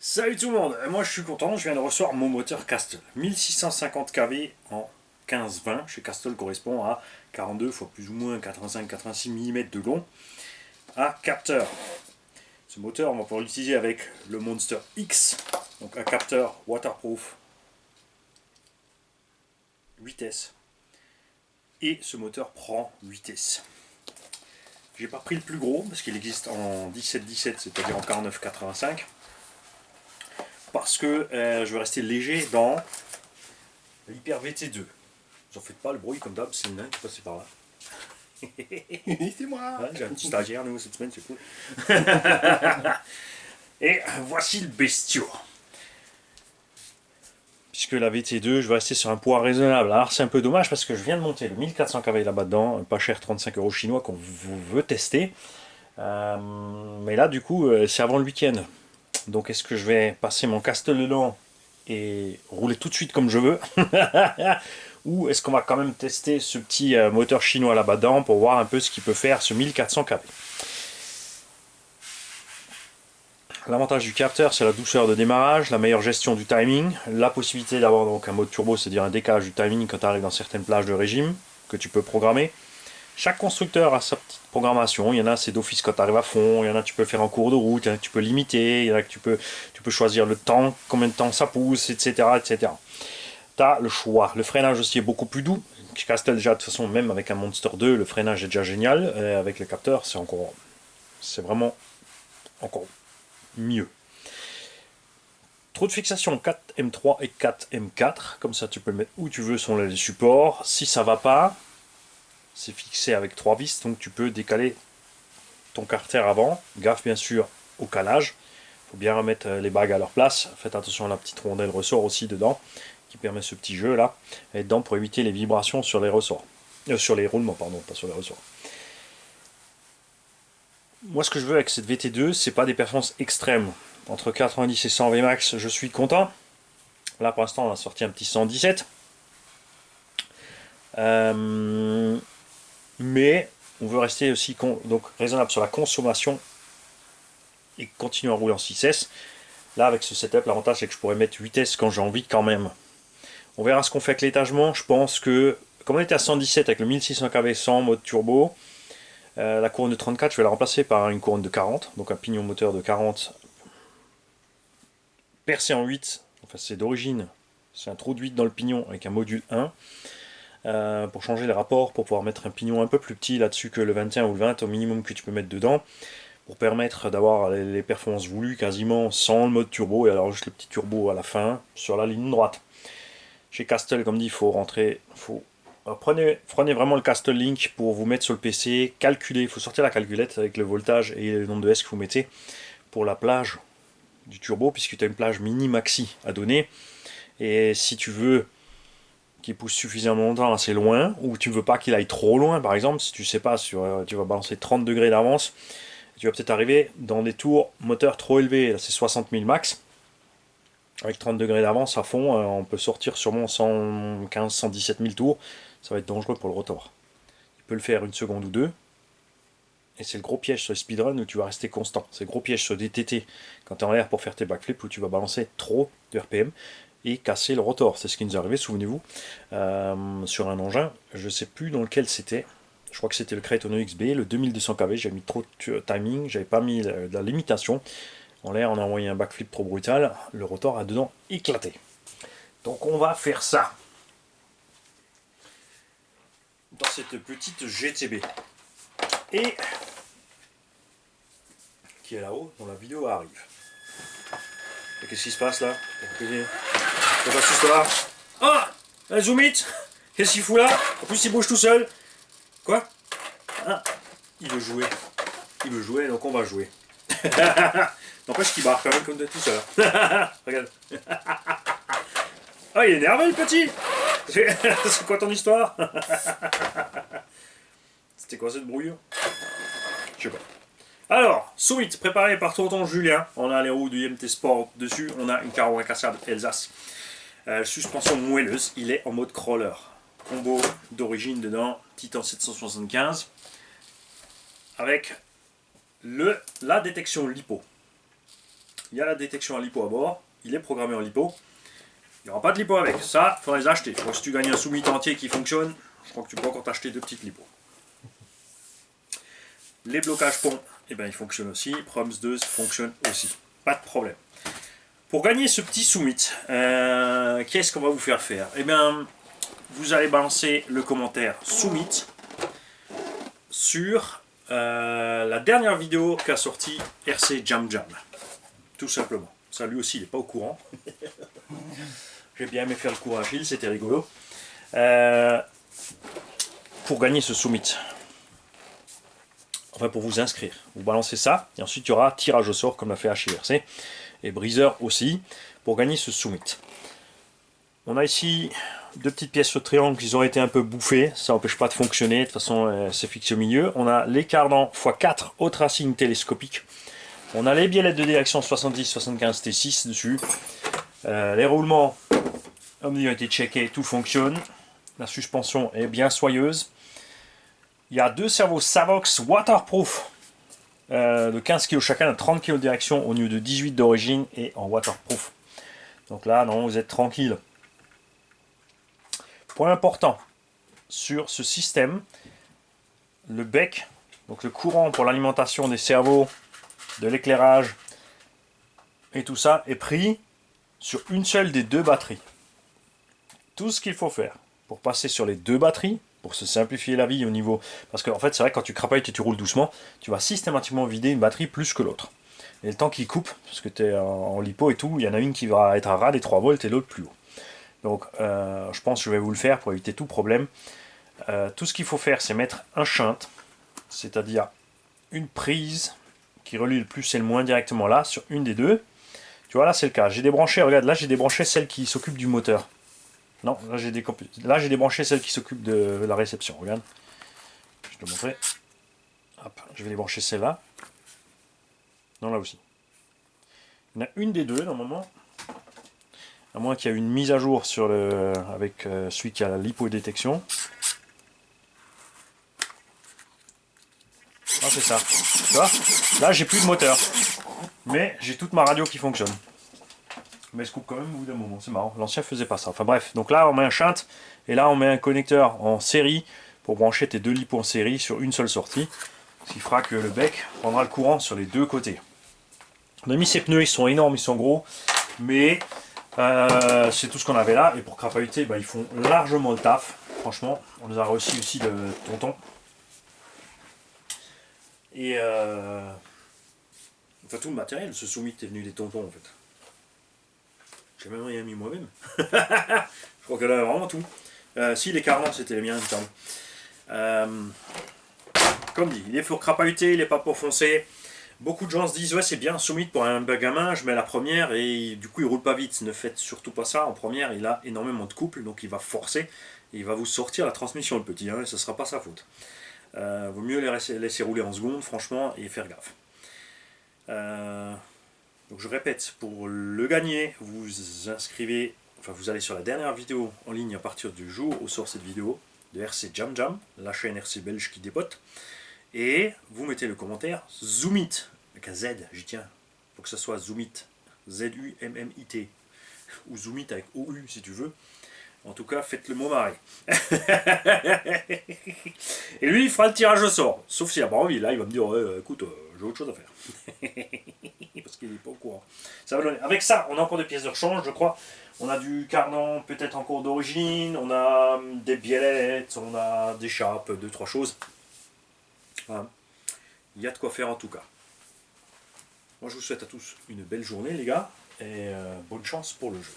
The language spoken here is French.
Salut tout le monde, moi je suis content, je viens de recevoir mon moteur Castle. 1650 kV en 15-20, chez Castle correspond à 42 fois plus ou moins 85-86 mm de long à capteur. Ce moteur, on va pouvoir l'utiliser avec le Monster X, donc un capteur waterproof 8S. Et ce moteur prend 8S. J'ai pas pris le plus gros parce qu'il existe en 17-17, c'est-à-dire en 49-85. Parce que je vais rester léger dans l'Hyper VT2. Vous en faites pas le bruit comme d'hab, c'est une nain qui passe par là. C'est moi. Ouais, j'ai un petit stagiaire nous cette semaine, c'est cool. Et voici le bestiau. Puisque la VT2, je vais rester sur un poids raisonnable. Alors c'est un peu dommage parce que je viens de monter le 1400 kV là-bas dedans, pas cher, 35 € chinois qu'on veut tester. Mais là du coup c'est avant le week-end. Donc est-ce que je vais passer mon Castle dedans et rouler tout de suite comme je veux ou est-ce qu'on va quand même tester ce petit moteur chinois là-bas dedans pour voir un peu ce qu'il peut faire ce 1400 kV. L'avantage du capteur, c'est la douceur de démarrage, la meilleure gestion du timing, la possibilité d'avoir donc un mode turbo, c'est-à-dire un décalage du timing quand tu arrives dans certaines plages de régime que tu peux programmer. Chaque constructeur a sa petite programmation. Il y en a c'est d'office quand tu arrives à fond, il y en a tu peux faire en cours de route, il y en a que tu peux limiter, il y en a que tu peux choisir le temps, combien de temps ça pousse, etc. etc. Tu as le choix. Le freinage aussi est beaucoup plus doux. Chez Castle déjà de toute façon, même avec un Monster 2, le freinage est déjà génial. Et avec le capteur, c'est vraiment encore mieux. Trou de fixation 4M3 et 4M4, comme ça tu peux le mettre où tu veux selon les supports. Si ça va pas, c'est fixé avec 3 vis, donc tu peux décaler ton carter avant. Gaffe bien sûr au calage. Il faut bien remettre les bagues à leur place. Faites attention à la petite rondelle ressort aussi dedans, qui permet ce petit jeu là. Et dedans pour éviter les vibrations sur les ressorts. Sur les roulements, pardon, pas sur les ressorts. Moi ce que je veux avec cette VT2, c'est pas des performances extrêmes. Entre 90 et 100 Vmax, je suis content. Là pour l'instant on a sorti un petit 117. Mais on veut rester aussi donc raisonnable sur la consommation et continuer à rouler en 6S. Là avec ce setup, l'avantage c'est que je pourrais mettre 8S quand j'ai envie quand même. On verra ce qu'on fait avec l'étagement. Je pense que comme on était à 117 avec le 1600 kV sans mode turbo, la couronne de 34 je vais la remplacer par une couronne de 40, donc un pignon moteur de 40 percé en 8. Enfin c'est d'origine, c'est un trou de 8 dans le pignon avec un module 1. Pour changer les rapports, pour pouvoir mettre un pignon un peu plus petit là-dessus que le 21 ou le 20 au minimum que tu peux mettre dedans, pour permettre d'avoir les performances voulues quasiment sans le mode turbo, et alors juste le petit turbo à la fin sur la ligne droite. Chez Castle, comme dit, il faut rentrer, prenez vraiment le Castle Link pour vous mettre sur le PC, calculer, il faut sortir la calculette avec le voltage et le nombre de S que vous mettez pour la plage du turbo, puisque tu as une plage mini-maxi à donner, et si tu veux qui pousse suffisamment longtemps assez loin, ou tu ne veux pas qu'il aille trop loin, par exemple, si tu sais pas, tu vas balancer 30 degrés d'avance, tu vas peut-être arriver dans des tours moteurs trop élevés, là c'est 60 000 max, avec 30 degrés d'avance à fond, on peut sortir sûrement 115-117 000 tours, ça va être dangereux pour le rotor. Il peut le faire une seconde ou deux, et c'est le gros piège sur les speedruns où tu vas rester constant. C'est le gros piège sur des TT quand tu es en l'air pour faire tes backflips où tu vas balancer trop de RPM et casser le rotor. C'est ce qui nous est arrivé, souvenez-vous, sur un engin, je ne sais plus dans lequel c'était. Je crois que c'était le Crayton XB, le 2200 kV, j'avais mis trop de timing, j'avais pas mis de la limitation. En l'air, on a envoyé un backflip trop brutal, le rotor a dedans éclaté. Donc on va faire ça. Dans cette petite GTB. Et qui est là-haut, dont la vidéo arrive. Et qu'est-ce qui se passe là? C'est pas cette histoire? Ah, un zoom it. Qu'est-ce qu'il fout là? En plus il bouge tout seul. Quoi? Ah, il veut jouer. Il veut jouer, donc on va jouer. N'empêche qu'il barre quand même comme de tout seul. Regarde. Ah, il est énervé le petit. C'est quoi ton histoire? C'était quoi cette brouillure? Je sais pas. Alors, Suite, préparé par Tonton Julien. On a les roues du IMT Sport dessus. On a une carreau incassable Alsace. Suspension moelleuse. Il est en mode crawler. Combo d'origine dedans. Titan 775. Avec la détection LiPo. il y a la détection en lipo à bord, il est programmé en lipo. Il n'y aura pas de lipo avec, ça, il faudra les acheter. Si tu gagnes un Soumit entier qui fonctionne, je crois que tu peux encore t'acheter 2 petites lipos. Les blocages ponts, eh ben, ils fonctionnent aussi. Proms 2 fonctionne aussi. Pas de problème. Pour gagner ce petit Soumit, qu'est-ce qu'on va vous faire faire? Eh bien, vous allez balancer le commentaire Soumit sur la dernière vidéo qu'a sorti RC Jam Jam. Tout simplement. Ça, lui aussi, il n'est pas au courant. J'ai bien aimé faire le cours à Gilles, c'était rigolo. Pour gagner ce Soumit, enfin pour vous inscrire, vous balancez ça, et ensuite il y aura tirage au sort comme l'a fait HIRC, et Breezer aussi, pour gagner ce Soumit. On a ici 2 petites pièces au triangle qui ont été un peu bouffées, ça n'empêche pas de fonctionner, de toute façon c'est fixé au milieu. On a les cardans x4 autre racine télescopique. On a les biellettes de direction 70-75 T6 dessus. Les roulements ont été checkés, tout fonctionne. La suspension est bien soyeuse. Il y a 2 cerveaux Savox waterproof de 15 kg chacun, à 30 kg de direction au lieu de 18 d'origine et en waterproof. Donc là, non, vous êtes tranquille. Point important sur ce système, le bec, donc le courant pour l'alimentation des cerveaux, de l'éclairage et tout ça est pris sur une seule des 2 batteries. Tout ce qu'il faut faire pour passer sur les 2 batteries, pour se simplifier la vie au niveau... Parce qu'en fait, c'est vrai que quand tu crapailles et tu roules doucement, tu vas systématiquement vider une batterie plus que l'autre. Et le temps qu'il coupe, parce que tu es en lipo et tout, il y en a une qui va être à ras des 3 volts et l'autre plus haut. Donc, je pense que je vais vous le faire pour éviter tout problème. Tout ce qu'il faut faire, c'est mettre un shunt, c'est-à-dire une prise qui relie le plus et le moins directement là, sur une des 2. Tu vois, là, c'est le cas. J'ai débranché, regarde, là, j'ai débranché celle qui s'occupe du moteur. Non, là j'ai débranché celle qui s'occupe de la réception. Regarde. Je te montrer. Hop, je vais débrancher celle-là. Non, là aussi. Il y en a une des 2 normalement. À moins qu'il y ait une mise à jour sur le, avec celui qui a la lipodétection. Ah, c'est ça. Tu vois? Là, j'ai plus de moteur. Mais j'ai toute ma radio qui fonctionne. Mais elle se coupe quand même au bout d'un moment, c'est marrant. L'ancien faisait pas ça. Enfin bref, donc là on met un shunt et là on met un connecteur en série pour brancher tes 2 lipos en série sur une seule sortie. Ce qui fera que le bec prendra le courant sur les 2 côtés. On a mis ces pneus, ils sont énormes, ils sont gros, mais c'est tout ce qu'on avait là. Et pour crapahuter, ils font largement le taf. Franchement, on les a reçus aussi de tonton. Et enfin tout le matériel, ce Soumit est venu des tontons en fait. J'ai même rien mis moi-même. Je crois qu'elle a vraiment tout. Si, les cardans, c'était les miens, comme dit, il est pour crapahuter, il n'est pas pour foncer. Beaucoup de gens se disent, ouais, c'est bien, Soumit pour un gamin, je mets la première et du coup, il roule pas vite. Ne faites surtout pas ça. En première, il a énormément de couple, donc il va forcer et il va vous sortir la transmission, le petit, hein, et ce ne sera pas sa faute. Vaut mieux les laisser rouler en seconde, franchement, et faire gaffe. Donc je répète, pour le gagner, vous inscrivez, enfin vous allez sur la dernière vidéo en ligne à partir du jour où sort cette vidéo de RC Jam Jam, la chaîne RC belge qui dépote, et vous mettez le commentaire Zoomit, avec un Z, j'y tiens, il faut que ça soit Zoomit, Z-U-M-M-I-T, ou Zoomit avec O-U si tu veux. En tout cas, faites le mot marré. Et lui, il fera le tirage au sort. Sauf s'il n'a pas envie. Là, il va me dire, écoute, j'ai autre chose à faire. Parce qu'il n'est pas au courant. Ça va donner. Avec ça, on a encore des pièces de rechange, je crois. On a du cardan, peut-être encore d'origine. On a des biellettes, on a des chapes, 2-3 choses. Voilà. Il y a de quoi faire en tout cas. Moi, je vous souhaite à tous une belle journée, les gars. Et bonne chance pour le jeu.